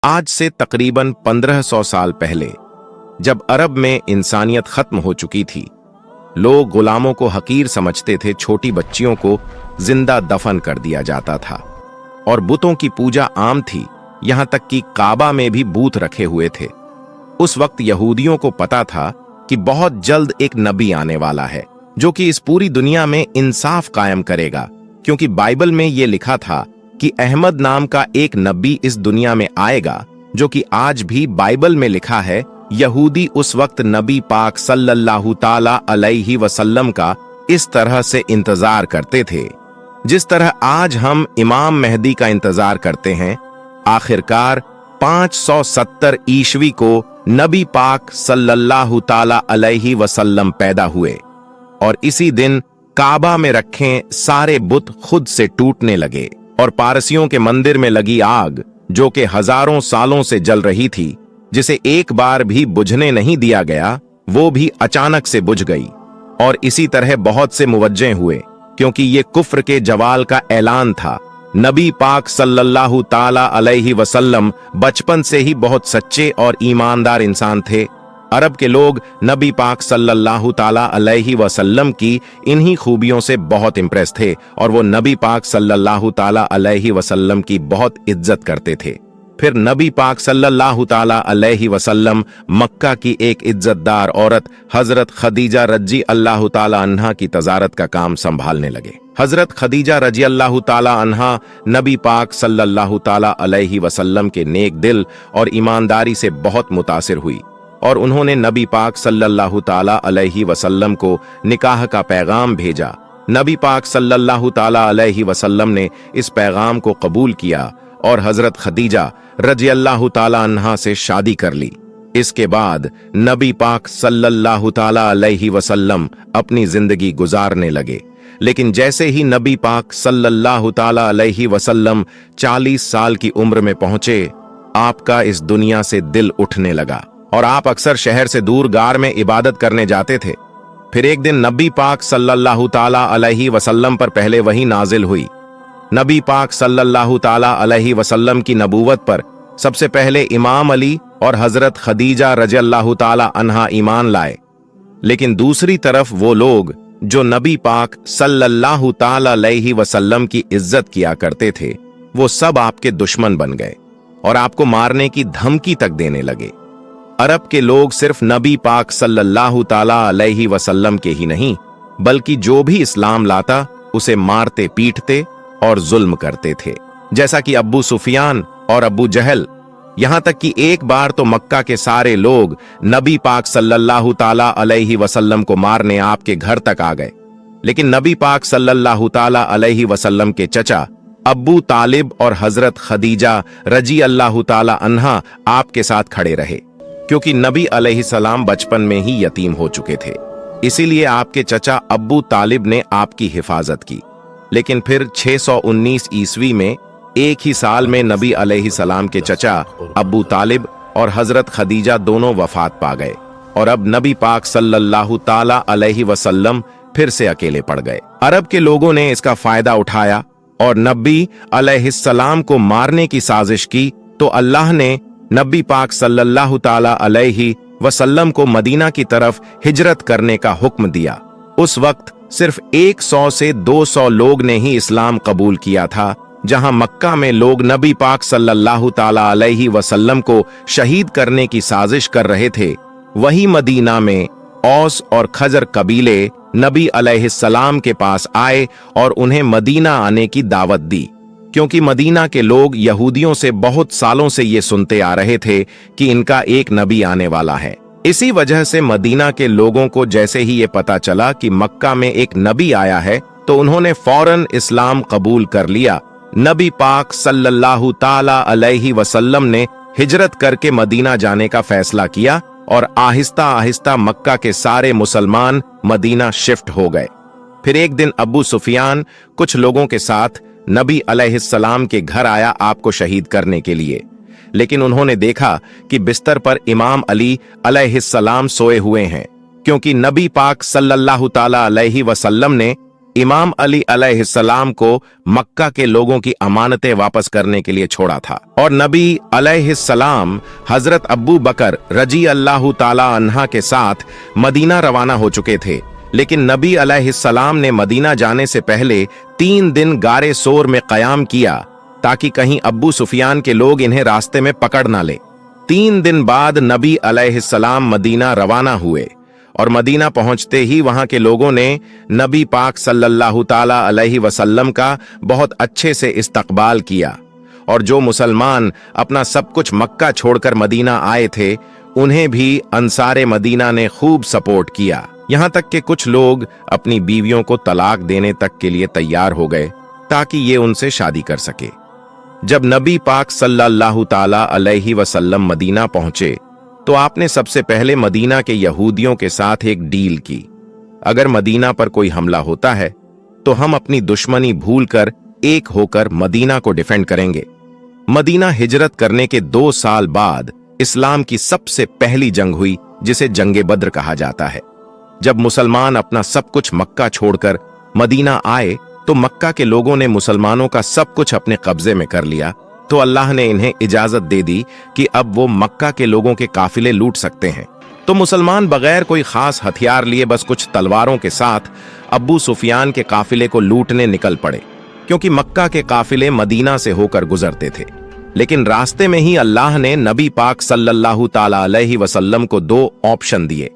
आज से तकरीबन 1500 साल पहले, जब अरब में इंसानियत खत्म हो चुकी थी, लोग गुलामों को हकीर समझते थे। छोटी बच्चियों को जिंदा दफन कर दिया जाता था और बुतों की पूजा आम थी। यहां तक कि काबा में भी बूत रखे हुए थे। उस वक्त यहूदियों को पता था कि बहुत जल्द एक नबी आने वाला है जो कि इस पूरी दुनिया में इंसाफ कायम करेगा, क्योंकि बाइबल में यह लिखा था कि अहमद नाम का एक नबी इस दुनिया में आएगा, जो कि आज भी बाइबल में लिखा है। यहूदी उस वक्त नबी पाक सल्लल्लाहु ताला अलैहि वसल्लम का इस तरह से इंतजार करते थे जिस तरह आज हम इमाम मेहदी का इंतजार करते हैं। आखिरकार 570 ईस्वी को नबी पाक सल्लल्लाहु ताला अलैहि वसल्लम पैदा हुए और इसी दिन काबा में रखे सारे बुत खुद से टूटने लगे और पारसियों के मंदिर में लगी आग, जो कि हजारों सालों से जल रही थी, जिसे एक बार भी बुझने नहीं दिया गया, वो भी अचानक से बुझ गई। और इसी तरह बहुत से मुवज्जे हुए, क्योंकि ये कुफ्र के जवाल का ऐलान था। नबी पाक सल्लल्लाहु ताला अलैहि वसल्लम बचपन से ही बहुत सच्चे और ईमानदार इंसान थे। अरब के लोग नबी पाक सल्लल्लाहु ताला अलैहि वसल्लम की इन्हीं खूबियों से बहुत इम्प्रेस थे और वो नबी पाक सल्लल्लाहु ताला अलैहि वसल्लम की बहुत इज्जत करते थे। फिर नबी पाक सल्लल्लाहु ताला अलैहि वसल्लम मक्का की एक इज्जतदार औरत हजरत खदीजा रजी अल्लाह ताला अन्हा की तजारत का काम संभालने लगे। हजरत खदीजा रजी अल्लाह ताला अन्हा नबी पाक सल्लल्लाहु ताला अलैहि वसल्लम के नेक दिल और ईमानदारी से बहुत मुतासिर हुई और उन्होंने नबी पाक सल्लल्लाहु ताला अलैहि वसल्लम को निकाह का पैगाम भेजा। नबी पाक सल्लल्लाहु ताला अलैहि वसल्लम ने इस पैगाम को कबूल किया और हजरत खदीजा रजी अल्लाह ताला अन्हा से शादी कर ली। इसके बाद नबी पाक सल्लल्लाहु ताला अलैहि वसल्लम अपनी जिंदगी गुजारने लगे। लेकिन जैसे ही नबी पाक सल्लल्लाहु ताला अलैहि वसल्लम 40 साल की उम्र में पहुंचे, आपका इस दुनिया से दिल उठने लगा और आप अक्सर शहर से दूर गार में इबादत करने जाते थे। फिर एक दिन नबी पाक सल्लल्लाहु ताला अलैहि वसल्लम पर पहले वही नाजिल हुई। नबी पाक सल्लल्लाहु ताला अलैहि वसल्लम की नबूवत पर सबसे पहले इमाम अली और हजरत खदीजा रज़ियल्लाहु ताला अन्हा ईमान लाए। लेकिन दूसरी तरफ वो लोग जो नबी पाक सल्लल्लाहु ताला अलैहि वसल्लम की इज्जत किया करते थे, वो सब आपके दुश्मन बन गए और आपको मारने की धमकी तक देने लगे। अरब के लोग सिर्फ नबी पाक सल्लल्लाहु ताला अलैहि वसल्लम के ही नहीं, बल्कि जो भी इस्लाम लाता उसे मारते पीटते और जुल्म करते थे, जैसा कि अब्बू सुफियान और अब्बू जहल। यहां तक कि एक बार तो मक्का के सारे लोग नबी पाक सल्लल्लाहु ताला अलैहि वसल्लम को मारने आपके घर तक आ गए। लेकिन नबी पाक सल्लल्लाहु ताला अलैहि वसल्लम के चचा अब्बू तालिब और हजरत खदीजा रजी अल्लाह ताला अन्हा आपके साथ खड़े रहे, क्योंकि नबी अलैहिस्सलाम बचपन में ही यतीम हो चुके थे। इसीलिए आपके चचा अब्बू तालिब ने आपकी हिफाजत की। लेकिन फिर 619 ईस्वी में एक ही साल में नबी अलैहिस्सलाम के चचा अब्बू तालिब और हजरत खदीजा दोनों वफात पा गए और अब नबी पाक सल्लल्लाहु ताला अलैहि वसल्लम फिर से अकेले पड़ गए। अरब के लोगों ने इसका फायदा उठाया और नबी अलैहिस्सलाम को मारने की साजिश की, तो अल्लाह ने नबी पाक सल्लल्लाहु ताला अलैहि वसल्लम को मदीना की तरफ हिजरत करने का हुक्म दिया। उस वक्त सिर्फ 100 से 200 लोग ने ही इस्लाम कबूल किया था। जहां मक्का में लोग नबी पाक सल्लल्लाहु ताला अलैहि वसल्लम को शहीद करने की साजिश कर रहे थे, वही मदीना में औस और खजर कबीले नबी अलैहिस्सलाम के पास आए और उन्हें मदीना आने की दावत दी, क्योंकि मदीना के लोग यहूदियों से बहुत सालों से ये सुनते आ रहे थे कि इनका एक नबी आने वाला है। इसी वजह से मदीना के लोगों को जैसे ही ये पता चला कि मक्का में एक नबी आया है, तो उन्होंने फौरन इस्लाम कबूल कर लिया। नबी पाक सल्लल्लाहु ताला अलैहि वसल्लम ने हिजरत करके मदीना जाने का फैसला किया और आहिस्ता आहिस्ता मक्का के सारे मुसलमान मदीना शिफ्ट हो गए। फिर एक दिन अब्बू सुफियान कुछ लोगों के साथ नबी अलैहिस्सलाम के घर आया आपको शहीद करने के लिए। लेकिन उन्होंने देखा कि बिस्तर पर इमाम अली अलैहिस्सलाम सोए हुए हैं, क्योंकि नबी पाक सल्लल्लाहु ताला अलैहि वसल्लम ने इमाम अली अलैहिस्सलाम को मक्का के लोगों की अमानतें वापस करने के लिए छोड़ा था और नबी अलैहिस्सलाम हजरत अब्बू बकर रजी अल्लाह ताला अन्हा के साथ मदीना रवाना हो चुके थे। लेकिन नबी अलैहिस्सलाम ने मदीना जाने से पहले 3 दिन गारे सोर में कयाम किया ताकि कहीं अब्बू सुफियान के लोग इन्हें रास्ते में पकड़ ना ले। 3 दिन बाद नबी अलैहिस्सलाम मदीना रवाना हुए और मदीना पहुंचते ही वहां के लोगों ने नबी पाक सल्लल्लाहु ताला अलैहि वसल्लम का बहुत अच्छे से इस्तकबाल किया और जो मुसलमान अपना सब कुछ मक्का छोड़कर मदीना आए थे उन्हें भी अंसारे मदीना ने खूब सपोर्ट किया। यहां तक कि कुछ लोग अपनी बीवियों को तलाक देने तक के लिए तैयार हो गए ताकि ये उनसे शादी कर सके। जब नबी पाक सल्लल्लाहु ताला अलैहि वसल्लम मदीना पहुंचे तो आपने सबसे पहले मदीना के यहूदियों के साथ एक डील की। अगर मदीना पर कोई हमला होता है तो हम अपनी दुश्मनी भूलकर एक होकर मदीना को डिफेंड करेंगे। मदीना हिजरत करने के 2 साल बाद इस्लाम की सबसे पहली जंग हुई जिसे जंगे बद्र कहा जाता है। जब मुसलमान अपना सब कुछ मक्का छोड़कर मदीना आए तो मक्का के लोगों ने मुसलमानों का सब कुछ अपने कब्जे में कर लिया तो अल्लाह ने इन्हें इजाजत दे दी कि अब वो मक्का के लोगों के काफिले लूट सकते हैं। तो मुसलमान बगैर कोई खास हथियार लिए बस कुछ तलवारों के साथ अब्बू सुफियान के काफिले को लूटने निकल पड़े, क्योंकि मक्का के काफिले मदीना से होकर गुजरते थे। लेकिन रास्ते में ही अल्लाह ने नबी पाक सल्लल्लाहु ताला अलैहि वसल्लम को 2 ऑप्शन दिए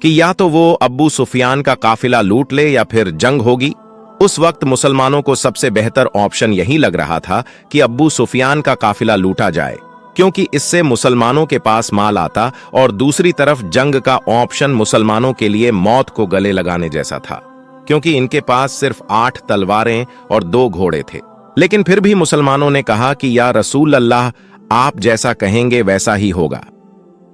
कि या तो वो अब्बू सुफियान का काफिला लूट ले या फिर जंग होगी। उस वक्त मुसलमानों को सबसे बेहतर ऑप्शन यही लग रहा था कि अब्बू सुफियान का काफिला लूटा जाए, क्योंकि इससे मुसलमानों के पास माल आता और दूसरी तरफ जंग का ऑप्शन मुसलमानों के लिए मौत को गले लगाने जैसा था, क्योंकि इनके पास सिर्फ 8 तलवारें और 2 घोड़े थे। लेकिन फिर भी मुसलमानों ने कहा कि या रसूल अल्लाह, आप जैसा कहेंगे वैसा ही होगा,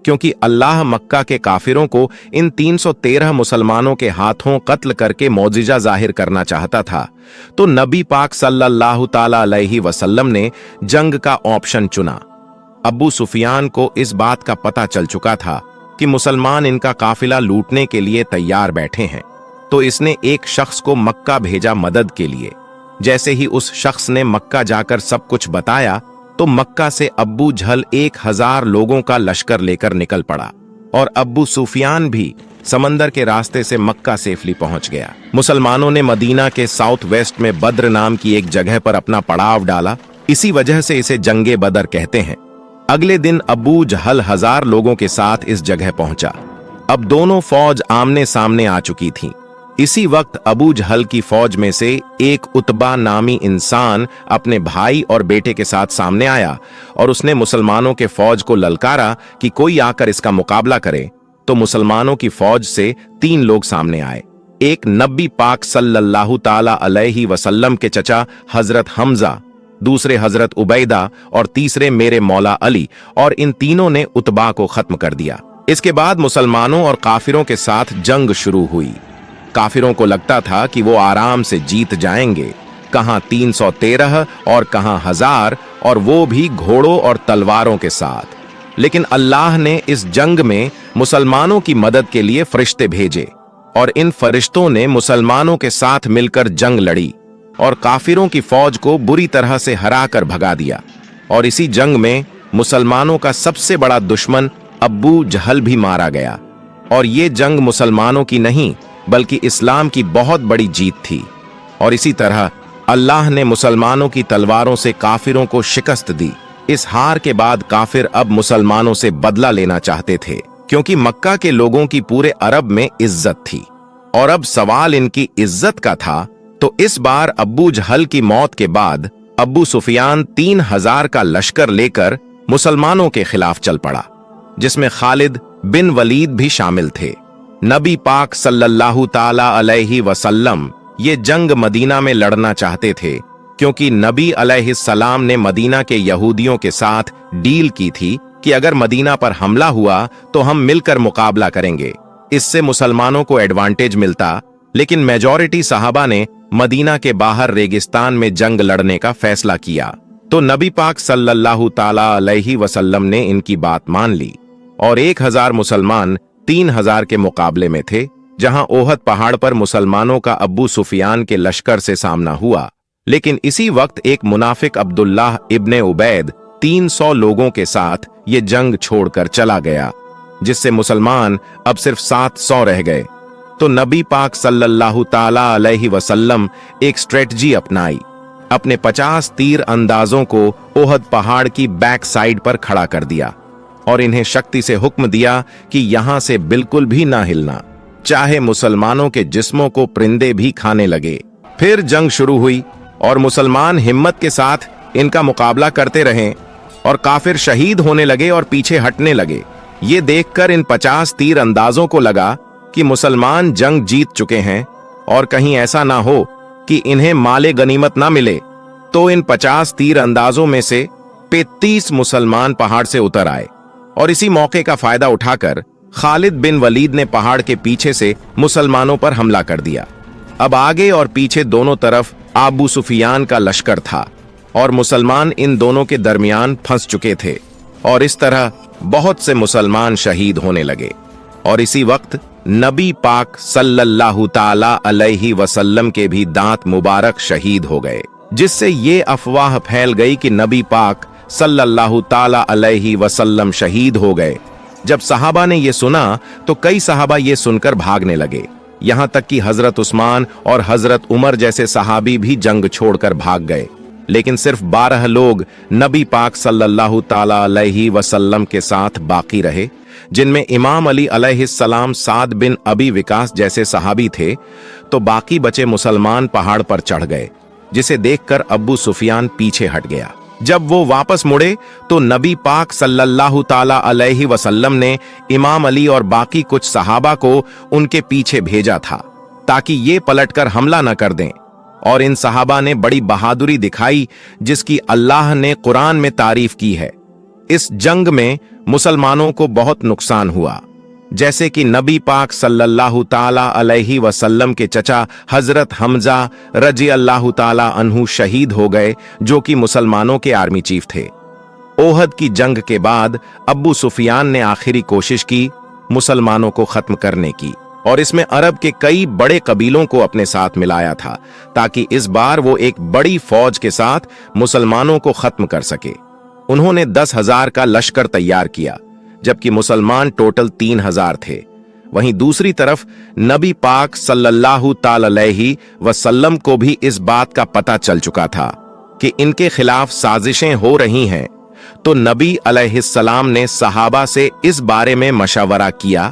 क्योंकि अल्लाह मक्का के काफिरों को इन 313 मुसलमानों के हाथों कत्ल करके मौजिजा जाहिर करना चाहता था। तो नबी पाक सल्लल्लाहु ताला अलैहि वसल्लम ने जंग का ऑप्शन चुना। अब्बू सुफियान को इस बात का पता चल चुका था कि मुसलमान इनका काफिला लूटने के लिए तैयार बैठे हैं, तो इसने एक शख्स को मक्का भेजा मदद के लिए। जैसे ही उस शख्स ने मक्का जाकर सब कुछ बताया तो मक्का से अब्बू झल 1000 लोगों का लश्कर लेकर निकल पड़ा और अब्बू सुफियान भी समंदर के रास्ते से मक्का सेफली पहुंच गया। मुसलमानों ने मदीना के साउथ वेस्ट में बद्र नाम की एक जगह पर अपना पड़ाव डाला, इसी वजह से इसे जंगे बदर कहते हैं। अगले दिन अब्बू जहल 1000 लोगों के साथ इस जगह पहुंचा। अब दोनों फौज आमने सामने आ चुकी थीं। इसी वक्त अबू जहल की फौज में से एक उतबा नामी इंसान अपने भाई और बेटे के साथ सामने आया और उसने मुसलमानों के फौज को ललकारा कि कोई आकर इसका मुकाबला करे। तो मुसलमानों की फौज से 3 लोग सामने आए। एक नबी पाक सल्लल्लाहु ताला अलैहि वसल्लम के चचा हजरत हमजा, दूसरे हजरत उबैदा और तीसरे मेरे मौला अली, और इन तीनों ने उतबा को खत्म कर दिया। इसके बाद मुसलमानों और काफिरों के साथ जंग शुरू हुई। काफिरों को लगता था कि वो आराम से जीत जाएंगे, कहां 313 और कहां 1000, और वो भी घोड़ों और तलवारों के साथ। लेकिन अल्लाह ने इस जंग में मुसलमानों की मदद के लिए फरिश्ते भेजे और इन फरिश्तों ने मुसलमानों के साथ मिलकर जंग लड़ी और काफिरों की फौज को बुरी तरह से हराकर भगा दिया। और इसी जंग में मुसलमानों का सबसे बड़ा दुश्मन अब्बू जहल भी मारा गया। और ये जंग मुसलमानों की नहीं बल्कि इस्लाम की बहुत बड़ी जीत थी। और इसी तरह अल्लाह ने मुसलमानों की तलवारों से काफिरों को शिकस्त दी। इस हार के बाद काफिर अब मुसलमानों से बदला लेना चाहते थे, क्योंकि मक्का के लोगों की पूरे अरब में इज्जत थी और अब सवाल इनकी इज्जत का था। तो इस बार अब्बू जहल की मौत के बाद अब्बू सुफियान 3000 का लश्कर लेकर मुसलमानों के खिलाफ चल पड़ा, जिसमें खालिद बिन वलीद भी शामिल थे। नबी पाक सल्लल्लाहु ताला अलैहि वसल्लम ये जंग मदीना में लड़ना चाहते थे, क्योंकि नबी अलैहिस्सलाम ने मदीना के यहूदियों के साथ डील की थी कि अगर मदीना पर हमला हुआ तो हम मिलकर मुकाबला करेंगे, इससे मुसलमानों को एडवांटेज मिलता। लेकिन मेजॉरिटी सहाबा ने मदीना के बाहर रेगिस्तान में जंग लड़ने का फैसला किया। तो नबी पाक सल्लल्लाहु ताला अलैहि वसल्लम ने इनकी बात मान ली और 1000 मुसलमान 3000 के मुकाबले में थे, जहां ओहद पहाड़ पर मुसलमानों का अब्बू सुफियान के लश्कर से सामना हुआ। लेकिन इसी वक्त एक मुनाफिक अब्दुल्लाह इब्ने उबैद 300 लोगों के साथ ये जंग छोड़कर चला गया, जिससे मुसलमान अब सिर्फ 700 रह गए। तो नबी पाक सल्लल्लाहु ताला अलैहि वसल्लम एक स्ट्रेटजी अपनाई। अपने 50 तीर अंदाजों को ओहद पहाड़ की बैक साइड पर खड़ा कर दिया और इन्हें शक्ति से हुक्म दिया कि यहां से बिल्कुल भी ना हिलना, चाहे मुसलमानों के जिस्मों को परिंदे भी खाने लगे। फिर जंग शुरू हुई और मुसलमान हिम्मत के साथ इनका मुकाबला करते रहे और काफिर शहीद होने लगे और पीछे हटने लगे। ये देखकर इन 50 तीर अंदाजों को लगा कि मुसलमान जंग जीत चुके हैं और कहीं ऐसा ना हो कि इन्हें माले गनीमत ना मिले। तो इन 50 तीर अंदाजों में से 35 मुसलमान पहाड़ से उतर आए और इसी मौके का फायदा उठाकर खालिद बिन वलीद ने पहाड़ के पीछे से मुसलमानों पर हमला कर दिया। अब आगे और पीछे दोनों तरफ अबू सुफियान का लश्कर था और मुसलमान इन दोनों के दरमियान फंस चुके थे और इस तरह बहुत से मुसलमान शहीद होने लगे। और इसी वक्त नबी पाक सल्लल्लाहु ताला अलैहि वसल्लम के भी दांत मुबारक शहीद हो गए, जिससे ये अफवाह फैल गई कि नबी पाक सल्लल्लाहु ताला अलैहि वसल्लम शहीद हो गए। जब सहाबा ने ये सुना तो कई सहाबा ये सुनकर भागने लगे, यहां तक कि हजरत उस्मान और हजरत उमर जैसे सहाबी भी जंग छोड़कर भाग गए। लेकिन सिर्फ 12 लोग नबी पाक सल्लल्लाहु ताला अलैहि वसल्लम के साथ बाकी रहे, जिनमें इमाम अली अलैहिस्सलाम, साद बिन अबी विकास जैसे सहाबी थे। तो बाकी बचे मुसलमान पहाड़ पर चढ़ गए, जिसे देखकर अब्बू सुफियान पीछे हट गया। जब वो वापस मुड़े तो नबी पाक सल्लल्लाहु ताला अलैहि वसल्लम ने इमाम अली और बाकी कुछ सहाबा को उनके पीछे भेजा था ताकि ये पलटकर हमला न कर दें। और इन सहाबा ने बड़ी बहादुरी दिखाई, जिसकी अल्लाह ने कुरान में तारीफ की है। इस जंग में मुसलमानों को बहुत नुकसान हुआ, जैसे कि नबी पाक सल्लल्लाहु ताला अलैहि वसल्लम के चचा हजरत हमजा रजी अल्लाह ताला अन्हु शहीद हो गए, जो कि मुसलमानों के आर्मी चीफ थे। ओहद की जंग के बाद अब्बू सुफियान ने आखिरी कोशिश की मुसलमानों को खत्म करने की और इसमें अरब के कई बड़े कबीलों को अपने साथ मिलाया था, ताकि इस बार वो एक बड़ी फौज के साथ मुसलमानों को खत्म कर सके। उन्होंने 10,000 का लश्कर तैयार किया, जबकि मुसलमान टोटल 3,000 थे। वहीं दूसरी तरफ नबी पाक सल्लल्लाहु ताला अलैहि वसल्लम को भी इस बात का पता चल चुका था कि इनके खिलाफ साजिशें हो रही हैं। तो नबी अलैहिस्सलाम ने सहाबा से इस बारे में मशवरा किया।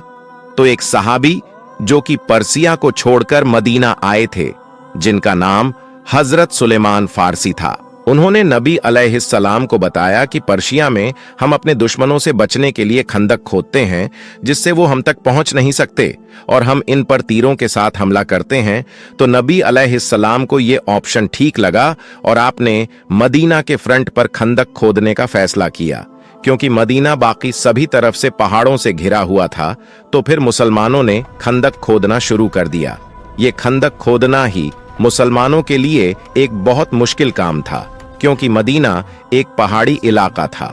तो एक सहाबी जो कि पर्सिया को छोड़कर मदीना आए थे, जिनका नाम हजरत सुलेमान फारसी था, उन्होंने नबी अलैहिस्सलाम को बताया कि पर्शिया में हम अपने दुश्मनों से बचने के लिए खंदक खोदते हैं, जिससे वो हम तक पहुंच नहीं सकते, और हम इन पर तीरों के साथ हमला करते हैं। तो नबी अलैहिस्सलाम को ये ऑप्शन ठीक लगा और आपने मदीना के फ्रंट पर खंदक खोदने का फैसला किया। क्योंकि मदीना बाकी सभी तरफ से पहाड़ों से घिरा हुआ था, तो फिर मुसलमानों ने खंदक खोदना शुरू कर दिया। ये खंदक खोदना ही मुसलमानों के लिए एक बहुत मुश्किल काम था, क्योंकि मदीना एक पहाड़ी इलाका था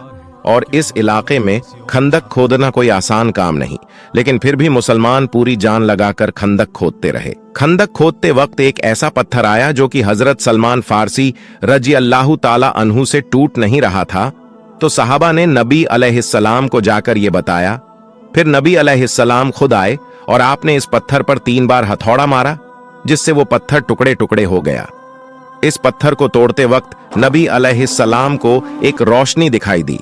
और इस इलाके में खंदक खोदना कोई आसान काम नहीं। लेकिन फिर भी मुसलमान पूरी जान लगाकर खंदक खोदते रहे। खंदक खोदते वक्त एक ऐसा पत्थर आया जो कि हजरत सलमान फारसी रजी अल्लाह ताला अन्हु से टूट नहीं रहा था। तो सहाबा ने नबी अलैहिस्सलाम को जाकर ये बताया। फिर नबी अलैहिस्सलाम खुद आए और आपने इस पत्थर पर 3 बार हथौड़ा मारा, जिससे वो पत्थर टुकड़े टुकड़े हो गया। इस पत्थर को तोड़ते वक्त नबी अलैहिस्सलाम को एक रोशनी दिखाई दी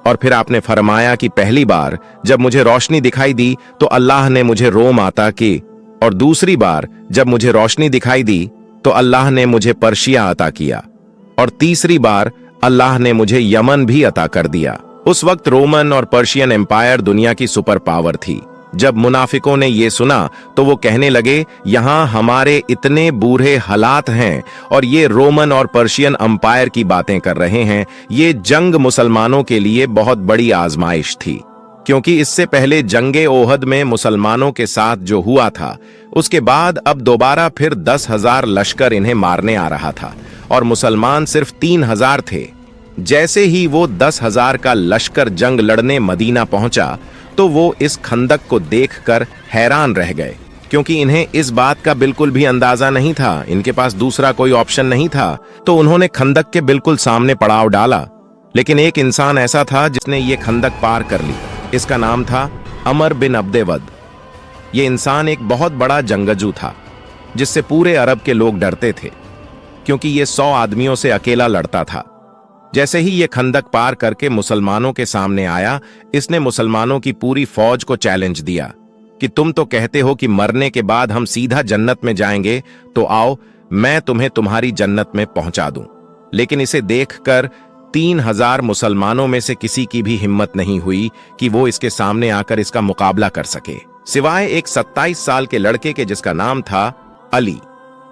और फिर आपने फरमाया कि पहली बार जब मुझे रोशनी दिखाई दी तो अल्लाह ने मुझे रोम अता की, और दूसरी बार जब मुझे रोशनी दिखाई दी तो अल्लाह ने मुझे पर्शिया अता किया, और तीसरी बार अल्लाह ने मुझे यमन भी अता कर दिया। उस वक्त रोमन और पर्शियन एम्पायर दुनिया की सुपर पावर थी। जब मुनाफिकों ने ये सुना तो वो कहने लगे, यहाँ हमारे इतने बुरे हालात हैं और ये रोमन और पर्शियन एम्पायर की बातें कर रहे हैं। ये जंग मुसलमानों के लिए बहुत बड़ी आजमाइश थी, क्योंकि इससे पहले जंगे ओहद में मुसलमानों के साथ जो हुआ था, उसके बाद अब दोबारा फिर 10,000 लश्कर इन्हें मारने आ रहा था और मुसलमान सिर्फ 3,000 थे। जैसे ही वो 10,000 का लश्कर जंग लड़ने मदीना पहुंचा तो वो इस खंदक को देखकर हैरान रह गए, क्योंकि इन्हें इस बात का बिल्कुल भी अंदाजा नहीं था, इनके पास दूसरा कोई ऑप्शन नहीं था, तो उन्होंने खंदक के बिल्कुल सामने पड़ाव डाला। लेकिन एक इंसान ऐसा था जिसने ये खंदक पार कर ली। इसका नाम था अमर बिन अब्दे वद। ये इंसान एक बहुत बड़ा जंगजू था जिससे पूरे अरब के लोग डरते थे, क्योंकि ये 100 आदमियों से अकेला लड़ता था। जैसे ही ये खंदक पार करके मुसलमानों के सामने आया, इसने मुसलमानों की पूरी फौज को चैलेंज दिया कि तुम तो कहते हो कि मरने के बाद हम सीधा जन्नत में जाएंगे, तो आओ मैं तुम्हें तुम्हारी जन्नत में पहुंचा दूं। लेकिन इसे देखकर 3000 मुसलमानों में से किसी की भी हिम्मत नहीं हुई कि वो इसके सामने आकर इसका मुकाबला कर सके, सिवाय एक 27 साल के लड़के के जिसका नाम था अली।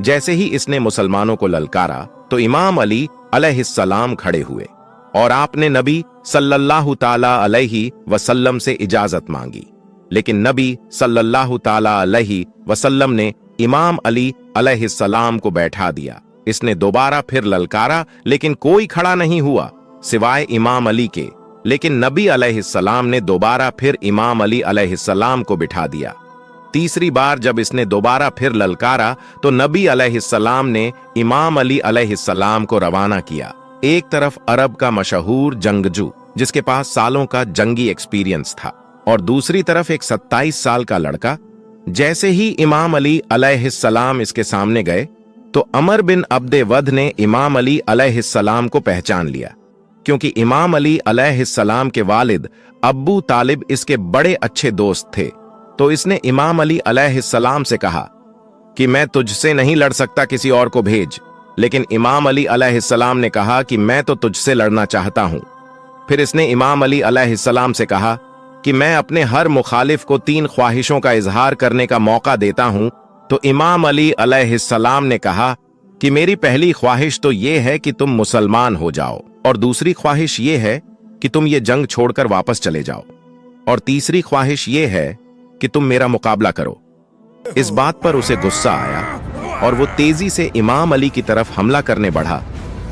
जैसे ही इसने मुसलमानों को ललकारा तो इमाम अली अलैहिस्सलाम खड़े हुए और आपने नबी सल्लल्लाहु ताला अलैहि वसल्लम से इजाजत मांगी। लेकिन नबी सल्लल्लाहु ताला अलैहि वसल्लम ने इमाम अली अलैहिस्सलाम को बैठा दिया। इसने दोबारा फिर ललकारा, लेकिन कोई खड़ा नहीं हुआ सिवाय इमाम अली के। लेकिन नबी अलैहिस्सलाम ने दोबारा फिर इमाम अली अलैहिस्सलाम को बिठा दिया। तीसरी बार जब इसने दोबारा फिर ललकारा तो नबी अलैहिस्सलाम ने इमाम अली अलैहिस्सलाम को रवाना किया। एक तरफ अरब का मशहूर जंगजू जिसके पास सालों का जंगी एक्सपीरियंस था, और दूसरी तरफ एक 27 साल का लड़का। जैसे ही इमाम अली अलैहिस्सलाम इसके सामने गए तो अमर बिन अब्दे वद ने इमाम अली अलैहिस्सलाम को पहचान लिया, क्योंकि इमाम अली अलैहिस्सलाम के वालिद अब्बू तालिब इसके बड़े अच्छे दोस्त थे। तो इसने इमाम अली अलैहिस्सलाम से कहा कि मैं तुझसे नहीं लड़ सकता, किसी और को भेज। लेकिन इमाम अली अलैहिस्सलाम ने कहा कि मैं तो तुझसे लड़ना चाहता हूं। फिर इसने इमाम अली अलैहिस्सलाम से कहा कि मैं अपने हर मुखालिफ को 3 ख्वाहिशों का इजहार करने का मौका देता हूं। तो इमाम अली अलैहिस्सलाम ने कहा कि मेरी पहली ख्वाहिश तो यह है कि तुम मुसलमान हो जाओ, और दूसरी ख्वाहिश यह है कि तुम ये जंग छोड़कर वापस चले जाओ, और तीसरी ख्वाहिश यह है कि तुम मेरा मुकाबला करो। इस बात पर उसे गुस्सा आया और वो तेजी से इमाम अली की तरफ हमला करने बढ़ा,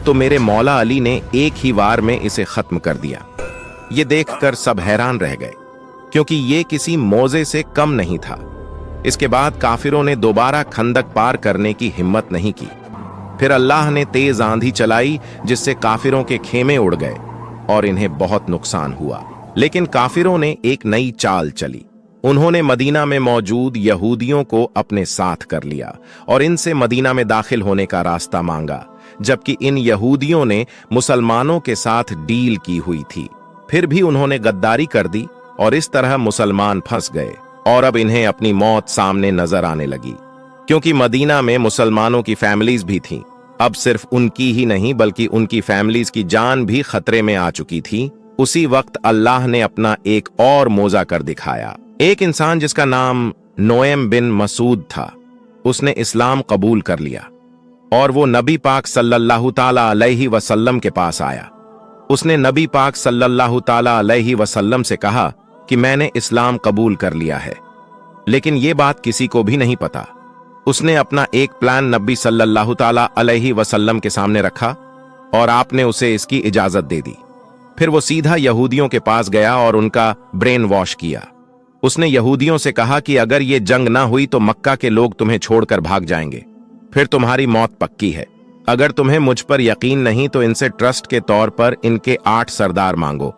तो मेरे मौला अली ने एक ही वार में इसे खत्म कर दिया। ये देखकर सब हैरान रह गए, क्योंकि ये किसी मौजे से कम नहीं था। इसके बाद काफिरों ने दोबारा खंदक पार करने की हिम्मत नहीं की। फिर अल्लाह ने तेज आंधी चलाई जिससे काफिरों के खेमे उड़ गए और इन्हें बहुत नुकसान हुआ। लेकिन काफिरों ने एक नई चाल चली। उन्होंने मदीना में मौजूद यहूदियों को अपने साथ कर लिया और इनसे मदीना में दाखिल होने का रास्ता मांगा, जबकि इन यहूदियों ने मुसलमानों के साथ डील की हुई थी। फिर भी उन्होंने गद्दारी कर दी और इस तरह मुसलमान फंस गए और अब इन्हें अपनी मौत सामने नजर आने लगी, क्योंकि मदीना में मुसलमानों की फैमिलीज भी थीं। अब सिर्फ उनकी ही नहीं बल्कि उनकी फैमिलीज की जान भी खतरे में आ चुकी थी। उसी वक्त अल्लाह ने अपना एक और मौजा कर दिखाया। एक इंसान जिसका नाम नोएम बिन मसूद था, उसने इस्लाम कबूल कर लिया और वो नबी पाक सल्लल्लाहु ताला अलैहि वसल्लम के पास आया। उसने नबी पाक सल्लल्लाहु ताला अलैहि वसल्लम से कहा कि मैंने इस्लाम कबूल कर लिया है, लेकिन ये बात किसी को भी नहीं पता। उसने अपना एक प्लान नबी सल्लल्लाहु ताला अलैहि वसल्लम के सामने रखा और आपने उसे इसकी इजाजत दे दी। फिर वो सीधा यहूदियों के पास गया और उनका ब्रेन वॉश किया। उसने यहूदियों से कहा कि अगर ये जंग ना हुई तो मक्का के लोग तुम्हें छोड़कर भाग जाएंगे, फिर तुम्हारी मौत पक्की है। अगर तुम्हें मुझ पर यकीन नहीं तो इनसे ट्रस्ट के तौर पर इनके 8 सरदार मांगो।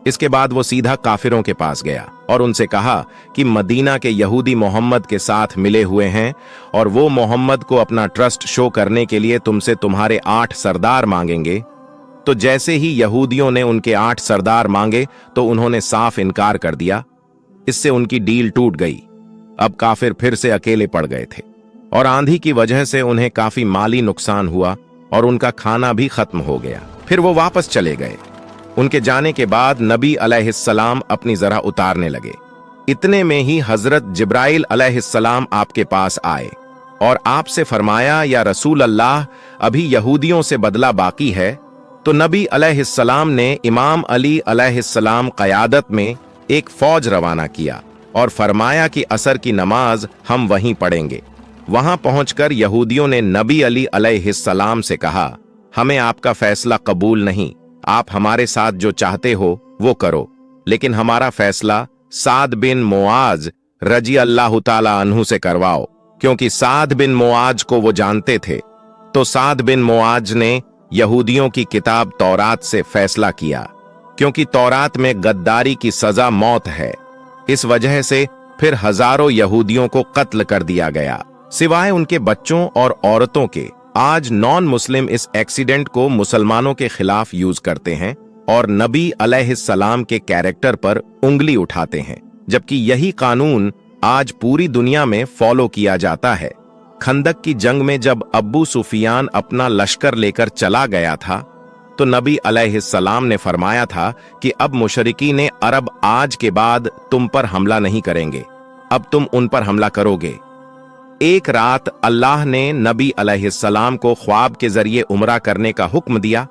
इसके बाद वो सीधा काफिरों के पास गया और उनसे कहा कि मदीना के यहूदी मोहम्मद के साथ मिले हुए हैं और वो मोहम्मद को अपना ट्रस्ट शो करने के लिए तुमसे तुम्हारे 8 सरदार मांगेंगे। तो जैसे ही यहूदियों ने उनके 8 सरदार मांगे तो उन्होंने साफ इनकार कर दिया। इससे उनकी डील टूट गई। अब काफिर फिर से अकेले पड़ गए थे और आंधी की वजह से उन्हें काफी माली नुकसान हुआ और उनका खाना भी खत्म हो गया। फिर वो वापस चले गए। उनके जाने के बाद नबी अलैहिस्सलाम अपनी जरा उतारने लगे। इतने में ही हजरत जिब्राइल अलैहिस्सलाम आपके पास आए और आपसे फरमाया, या रसूल अल्लाह, अभी यहूदियों से बदला बाकी है। तो नबी अलैहिस्सलाम ने इमाम अली अलैहिस्सलाम क़यादत में एक फौज रवाना किया और फरमाया कि असर की नमाज हम वहीं पढ़ेंगे। वहां पहुंचकर यहूदियों ने नबी अली अलैहिस्सलाम से कहा, हमें आपका फैसला कबूल नहीं, आप हमारे साथ जो चाहते हो वो करो, लेकिन हमारा फैसला साद बिन मुआज रजी अल्लाह ताला अन्हु से करवाओ, क्योंकि साद बिन मुआज को वो जानते थे। तो साद बिन मुआज ने यहूदियों की किताब तौरात से फैसला किया, क्योंकि तौरात में गद्दारी की सजा मौत है। इस वजह से फिर हजारों यहूदियों को कत्ल कर दिया गया, सिवाय उनके बच्चों और औरतों के। आज नॉन मुस्लिम इस एक्सीडेंट को मुसलमानों के खिलाफ यूज करते हैं और नबी अलैहिस्सलाम के कैरेक्टर पर उंगली उठाते हैं, जबकि यही कानून आज पूरी दुनिया में फॉलो किया जाता है। खंदक की जंग में जब अब्बू सुफियान अपना लश्कर लेकर चला गया था, तो नबी अलैहिस्सलाम ने फरमाया था कि अब मुशरिकीन अरब आज के बाद तुम पर हमला नहीं करेंगे, अब तुम उन पर हमला करोगे। एक रात अल्लाह ने नबी अलैहिस्सलाम को ख्वाब के जरिए उम्रा करने का हुक्म दिया,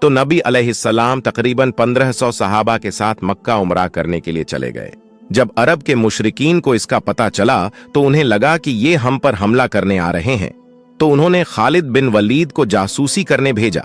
तो नबी अलैहिस्सलाम तकरीबन 1500 सहाबा के साथ मक्का उम्रा करने के लिए चले गए। जब अरब के मुशरिकीन को इसका पता चला तो उन्हें लगा कि ये हम पर हमला करने आ रहे हैं, तो उन्होंने खालिद बिन वलीद को जासूसी करने भेजा।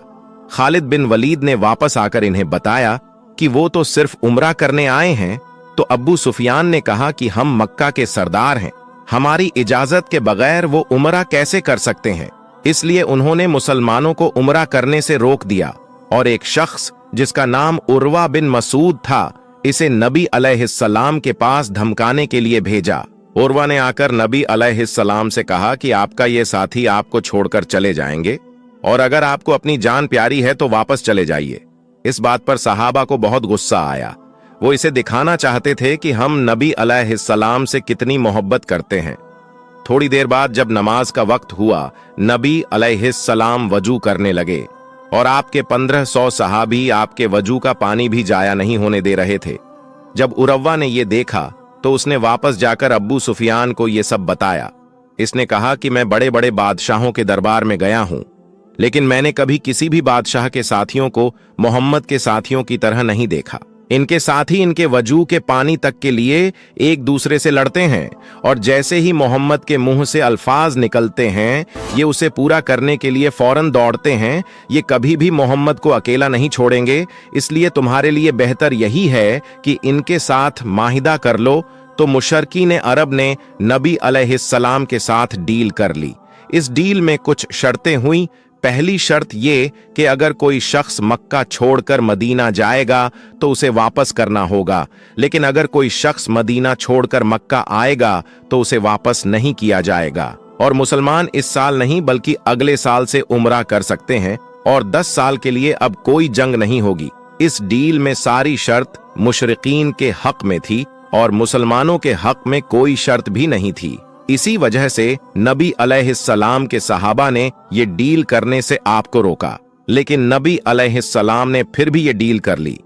खालिद बिन वलीद ने वापस आकर इन्हें बताया कि वो तो सिर्फ उम्रा करने आए हैं। तो अब्बू सुफियान ने कहा कि हम मक्का के सरदार हैं, हमारी इजाजत के बगैर वो उम्रा कैसे कर सकते हैं। इसलिए उन्होंने मुसलमानों को उम्रा करने से रोक दिया और एक शख्स जिसका नाम उर्वा बिन मसूद था, इसे नबी अलैहिस्सलाम के पास धमकाने के लिए भेजा। उर्वा ने आकर नबी अलैहिस्सलाम से कहा कि आपका ये साथी आपको छोड़कर चले जाएंगे और अगर आपको अपनी जान प्यारी है तो वापस चले जाइए। इस बात पर सहाबा को बहुत गुस्सा आया। वो इसे दिखाना चाहते थे कि हम नबी अलैहिस्सलाम से कितनी मोहब्बत करते हैं। थोड़ी देर बाद जब नमाज का वक्त हुआ, नबी अलैहिस्सलाम वजू करने लगे और आपके 1500 सहाबी आपके वजू का पानी भी जाया नहीं होने दे रहे थे। जब उरवा ने यह देखा तो उसने वापस जाकर अब्बू सुफियान को यह सब बताया। इसने कहा कि मैं बड़े बड़े बादशाहों के दरबार में गया हूं, लेकिन मैंने कभी किसी भी बादशाह के साथियों को मोहम्मद के साथियों की तरह नहीं देखा। इनके साथी इनके वजू के पानी तक के लिए एक दूसरे से लड़ते हैं और जैसे ही मोहम्मद के मुंह से अल्फाज निकलते हैं, ये उसे पूरा करने के लिए फौरन दौड़ते हैं। ये कभी भी मोहम्मद को अकेला नहीं छोड़ेंगे, इसलिए तुम्हारे लिए बेहतर यही है कि इनके साथ माहिदा कर लो। तो मुशरकीन अरब ने नबी अलैहिस्सलाम के साथ डील कर ली। इस डील में कुछ शर्तें हुई। पहली शर्त ये कि अगर कोई शख्स मक्का छोड़कर मदीना जाएगा तो उसे वापस करना होगा, लेकिन अगर कोई शख्स मदीना छोड़कर मक्का आएगा तो उसे वापस नहीं किया जाएगा। और मुसलमान इस साल नहीं बल्कि अगले साल से उम्रा कर सकते हैं और 10 साल के लिए अब कोई जंग नहीं होगी। इस डील में सारी शर्त मुशरिकीन के हक में थी और मुसलमानों के हक में कोई शर्त भी नहीं थी। इसी वजह से नबी अलैहिस्सलाम के सहाबा ने ये डील करने से आपको रोका, लेकिन नबी अलैहिस्सलाम ने फिर भी ये डील कर ली।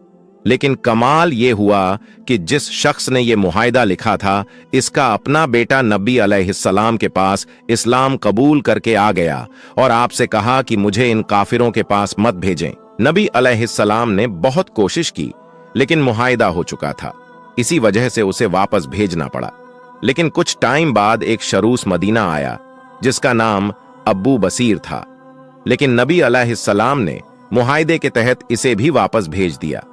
लेकिन कमाल ये हुआ कि जिस शख्स ने ये मुआहिदा लिखा था, इसका अपना बेटा नबी अलैहिस्सलाम के पास इस्लाम कबूल करके आ गया और आपसे कहा कि मुझे इन काफिरों के पास मत भेजें। नबी अलैहिस्सलाम ने बहुत कोशिश की, लेकिन मुआहिदा हो चुका था। इसी वजह से उसे वापस भेजना पड़ा। लेकिन कुछ टाइम बाद एक शरूस मदीना आया जिसका नाम अब्बू बसीर था, लेकिन नबी अलैहिस्सलाम ने मुआहिदे के तहत इसे भी वापस भेज दिया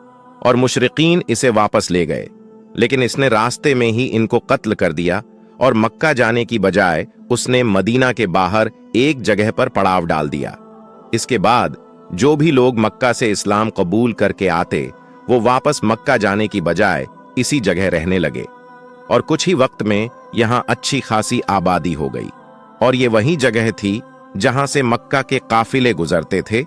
और मुशरिकीन इसे वापस ले गए। लेकिन इसने रास्ते में ही इनको कत्ल कर दिया और मक्का जाने की बजाय उसने मदीना के बाहर एक जगह पर पड़ाव डाल दिया। इसके बाद जो भी लोग मक्का से इस्लाम कबूल करके आते, वो वापस मक्का जाने की बजाय इसी जगह रहने लगे और कुछ ही वक्त में यहां अच्छी खासी आबादी हो गई। और ये वही जगह थी जहां से मक्का के काफिले गुजरते थे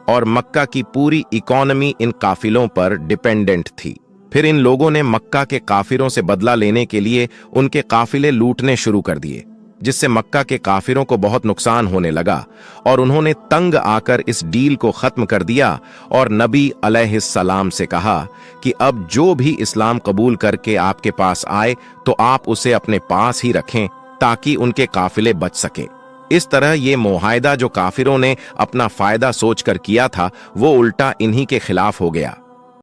और मक्का की पूरी इकोनॉमी इन काफिलों पर डिपेंडेंट थी। फिर इन लोगों ने मक्का के काफिरों से बदला लेने के लिए उनके काफिले लूटने शुरू कर दिए, जिससे मक्का के काफिरों को बहुत नुकसान होने लगा और उन्होंने तंग आकर इस डील को खत्म कर दिया और नबी अलैहिस्सलाम से कहा कि अब जो भी इस्लाम कबूल करके आपके पास आए तो आप उसे अपने पास ही रखें ताकि उनके काफिले बच सके। इस तरह ये मुआहिदा जो काफिरों ने अपना फायदा सोचकर किया था, वो उल्टा इन्हीं के खिलाफ हो गया।